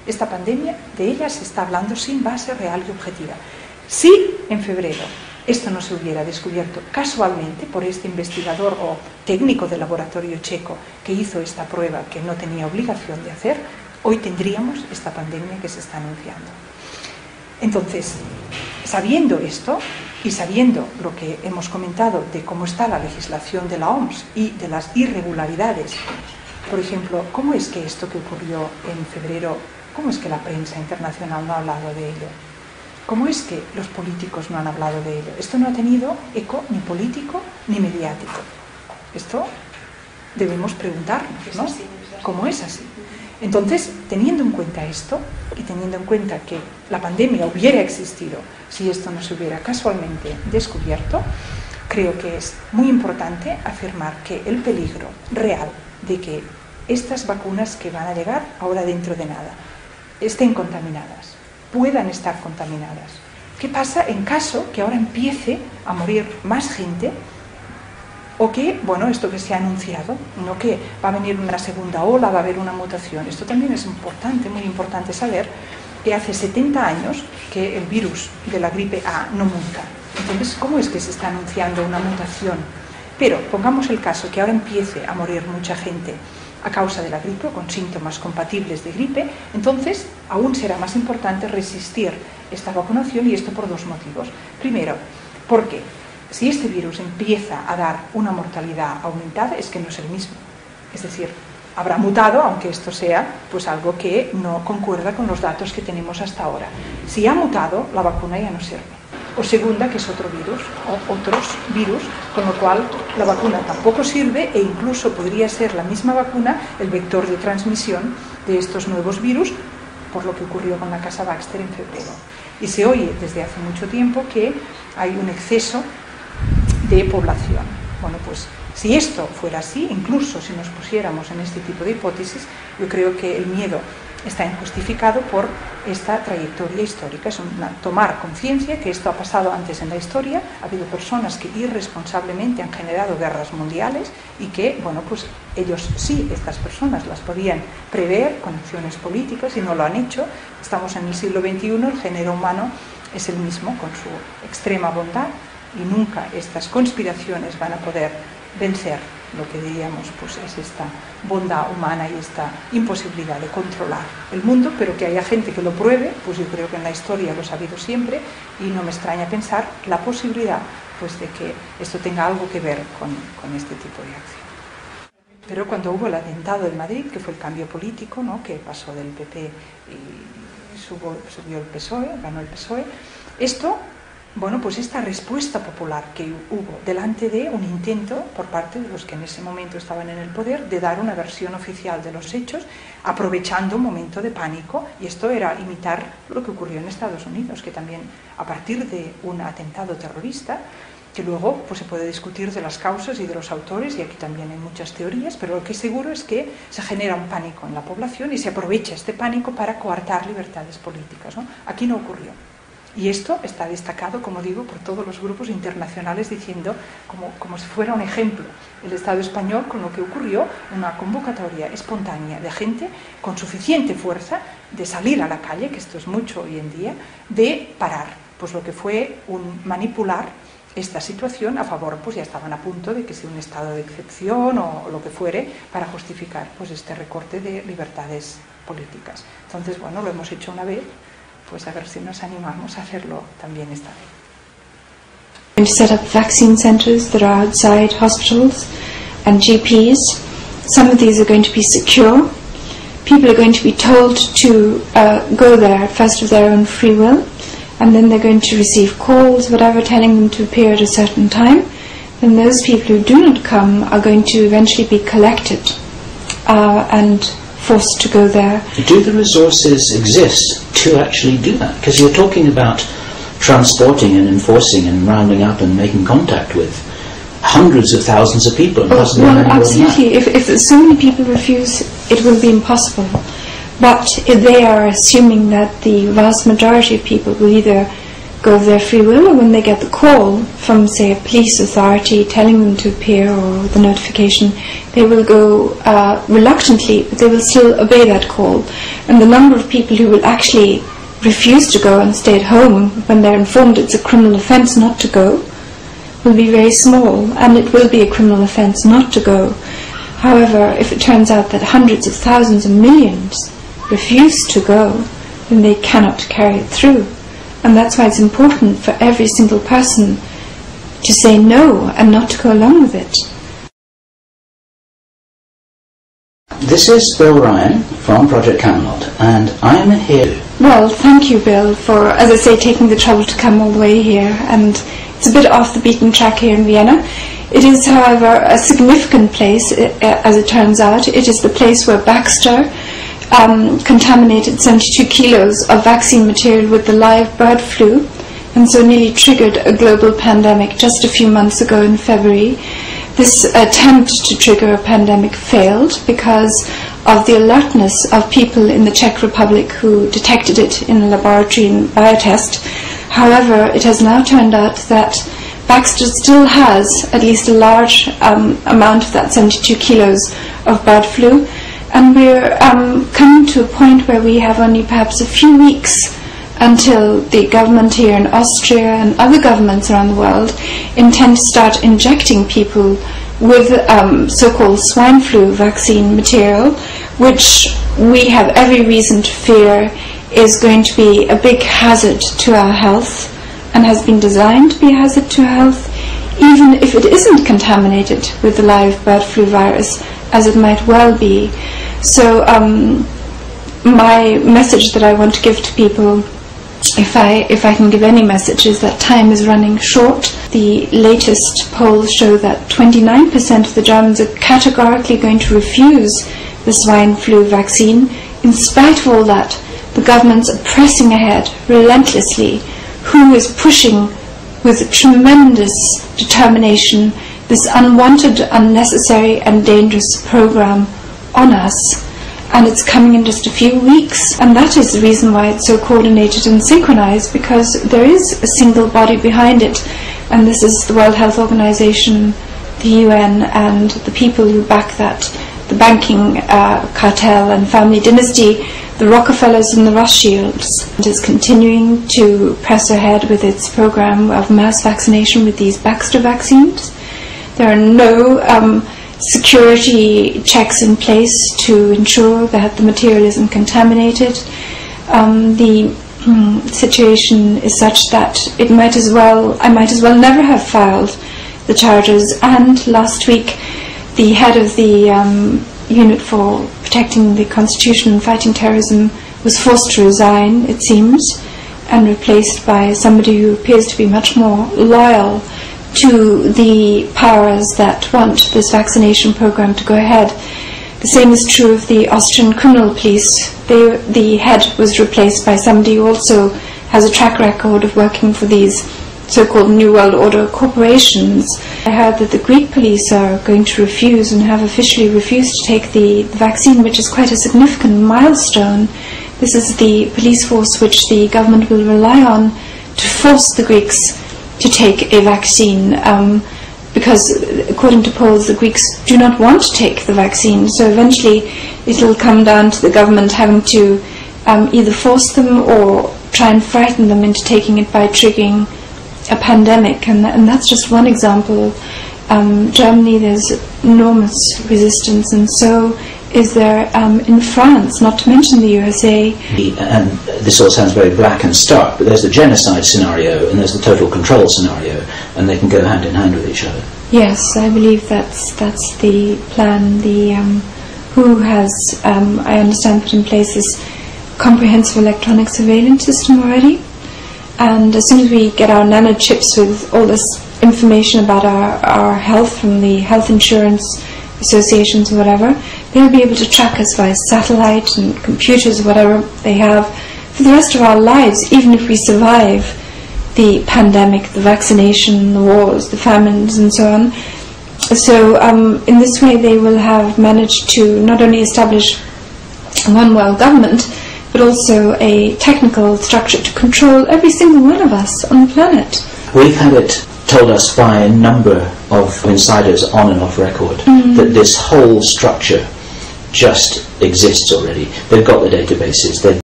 Esta pandemia, de ella se está hablando sin base real y objetiva. Si en febrero esto no se hubiera descubierto casualmente por este investigador o técnico de laboratorio checo que hizo esta prueba que no tenía obligación de hacer, hoy tendríamos esta pandemia que se está anunciando. Entonces, sabiendo esto y sabiendo lo que hemos comentado de cómo está la legislación de la OMS y de las irregularidades, por ejemplo, ¿cómo es que esto que ocurrió en febrero, cómo es que la prensa internacional no ha hablado de ello? ¿Cómo es que los políticos no han hablado de ello? Esto no ha tenido eco ni político ni mediático. Esto debemos preguntarnos, ¿no? ¿Cómo es así? Entonces, teniendo en cuenta esto y teniendo en cuenta que la pandemia hubiera existido si esto no se hubiera casualmente descubierto, creo que es muy importante afirmar que el peligro real de que estas vacunas que van a llegar ahora dentro de nada estén contaminadas, puedan estar contaminadas. ¿Qué pasa en caso que ahora empiece a morir más gente? O que, bueno, esto que se ha anunciado, no que va a venir una segunda ola, va a haber una mutación. Esto también es importante, muy importante saber que hace 70 años que el virus de la gripe A no muta. Entonces, ¿cómo es que se está anunciando una mutación? Pero pongamos el caso que ahora empiece a morir mucha gente a causa de la gripe, con síntomas compatibles de gripe, entonces aún será más importante resistir esta vacunación, y esto por dos motivos. Primero, porque si este virus empieza a dar una mortalidad aumentada, es que no es el mismo. Es decir, habrá mutado, aunque esto sea pues algo que no concuerda con los datos que tenemos hasta ahora. Si ha mutado, la vacuna ya no sirve. O segunda, que es otro virus, o otros virus, con lo cual la vacuna tampoco sirve, e incluso podría ser la misma vacuna el vector de transmisión de estos nuevos virus, por lo que ocurrió con la casa Baxter en febrero. Y se oye desde hace mucho tiempo que hay un exceso de población. Bueno, pues si esto fuera así, incluso si nos pusiéramos en este tipo de hipótesis, yo creo que el miedo está injustificado por esta trayectoria histórica. Es tomar conciencia que esto ha pasado antes en la historia, ha habido personas que irresponsablemente han generado guerras mundiales y que, bueno, pues ellos sí, estas personas las podían prever con acciones políticas y no lo han hecho. Estamos en el siglo XXI, el género humano es el mismo, con su extrema bondad, y nunca estas conspiraciones van a poder vencer lo que diríamos pues es esta bondad humana y esta imposibilidad de controlar el mundo. Pero que haya gente que lo pruebe, pues yo creo que en la historia lo ha habido siempre, y no me extraña pensar la posibilidad pues de que esto tenga algo que ver con este tipo de acción. Pero cuando hubo el atentado en Madrid, que fue el cambio político, ¿no?, que pasó del PP y subió el PSOE, ganó el PSOE, esto, bueno, pues esta respuesta popular que hubo delante de un intento por parte de los que en ese momento estaban en el poder de dar una versión oficial de los hechos, aprovechando un momento de pánico, y esto era imitar lo que ocurrió en Estados Unidos, que también a partir de un atentado terrorista, que luego pues se puede discutir de las causas y de los autores, y aquí también hay muchas teorías, pero lo que es seguro es que se genera un pánico en la población y se aprovecha este pánico para coartar libertades políticas, ¿no? Aquí no ocurrió. Y esto está destacado, como digo, por todos los grupos internacionales, diciendo como si fuera un ejemplo el Estado español con lo que ocurrió, una convocatoria espontánea de gente con suficiente fuerza de salir a la calle, que esto es mucho hoy en día, de parar pues lo que fue un manipular esta situación a favor, pues ya estaban a punto de que sea un estado de excepción o lo que fuere para justificar pues este recorte de libertades políticas. Entonces, bueno, lo hemos hecho una vez, pues a ver si nos animamos a hacerlo también esta vez. Going to set up vaccine centres that are outside hospitals and GPs. Some of these are going to be secure. People are going to be told to go there first of their own free will, and then they're going to receive calls, whatever, telling them to appear at a certain time. Then those people who do not come are going to eventually be collected and forced to go there. Do the resources exist to actually do that? Because you're talking about transporting and enforcing and rounding up and making contact with hundreds of thousands of people. Well, absolutely. If so many people refuse, it will be impossible. But they are assuming that the vast majority of people will either go of their free will, or when they get the call from, say, a police authority telling them to appear, or the notification, they will go reluctantly, but they will still obey that call. And the number of people who will actually refuse to go and stay at home when they're informed it's a criminal offence not to go will be very small, and it will be a criminal offence not to go. However, if it turns out that hundreds of thousands and millions refuse to go, then they cannot carry it through. And that's why it's important for every single person to say no and not to go along with it. This is Bill Ryan from Project Camelot, and I am here. Well, thank you, Bill, for, as I say, taking the trouble to come all the way here. And it's a bit off the beaten track here in Vienna. It is, however, a significant place, as it turns out. It is the place where Baxter contaminated 72 kilos of vaccine material with the live bird flu, and so nearly triggered a global pandemic just a few months ago in February. This attempt to trigger a pandemic failed because of the alertness of people in the Czech Republic who detected it in a laboratory in biotest. However, it has now turned out that Baxter still has at least a large amount of that 72 kilos of bird flu, and we're coming to a point where we have only perhaps a few weeks until the government here in Austria and other governments around the world intend to start injecting people with so-called swine flu vaccine material, which we have every reason to fear is going to be a big hazard to our health, and has been designed to be a hazard to our health, even if it isn't contaminated with the live bird flu virus, as it might well be. So my message that I want to give to people, if I can give any message, is that time is running short. The latest polls show that 29% of the Germans are categorically going to refuse the swine flu vaccine. In spite of all that, the governments are pressing ahead relentlessly. Who is pushing with tremendous determination this unwanted, unnecessary and dangerous program on us, and it's coming in just a few weeks. And that is the reason why it's so coordinated and synchronized, because there is a single body behind it, and this is the World Health Organization, the UN, and the people who back that, the banking cartel and family dynasty, the Rockefellers and the Rothschilds. It is continuing to press ahead with its program of mass vaccination with these Baxter vaccines. There are no security checks in place to ensure that the material isn't contaminated. The situation is such that I might as well never have filed the charges. And last week, the head of the unit for protecting the Constitution and fighting terrorism was forced to resign, it seems, and replaced by somebody who appears to be much more loyal to the powers that want this vaccination program to go ahead. The same is true of the Austrian criminal police. The head was replaced by somebody who also has a track record of working for these so-called New World Order corporations. I heard that the Greek police are going to refuse and have officially refused to take the vaccine, which is quite a significant milestone. This is the police force which the government will rely on to force the Greeks to take a vaccine, because according to polls the Greeks do not want to take the vaccine. So eventually it will come down to the government having to either force them or try and frighten them into taking it by triggering a pandemic, and that's just one example. Germany, there's enormous resistance, and so is there in France, not to mention the USA. And this all sounds very black and stark, but there's the genocide scenario and there's the total control scenario, and they can go hand in hand with each other. Yes, I believe that's the plan. The WHO has, I understand, put in place this comprehensive electronic surveillance system already. And as soon as we get our nanochips with all this information about our health from the health insurance associations or whatever, they'll be able to track us via satellite and computers or whatever they have for the rest of our lives, even if we survive the pandemic, the vaccination, the wars, the famines and so on. So in this way they will have managed to not only establish one world government, but also a technical structure to control every single one of us on the planet. We've had it told us by a number of insiders on and off record that this whole structure just exists already. They've got the databases, they've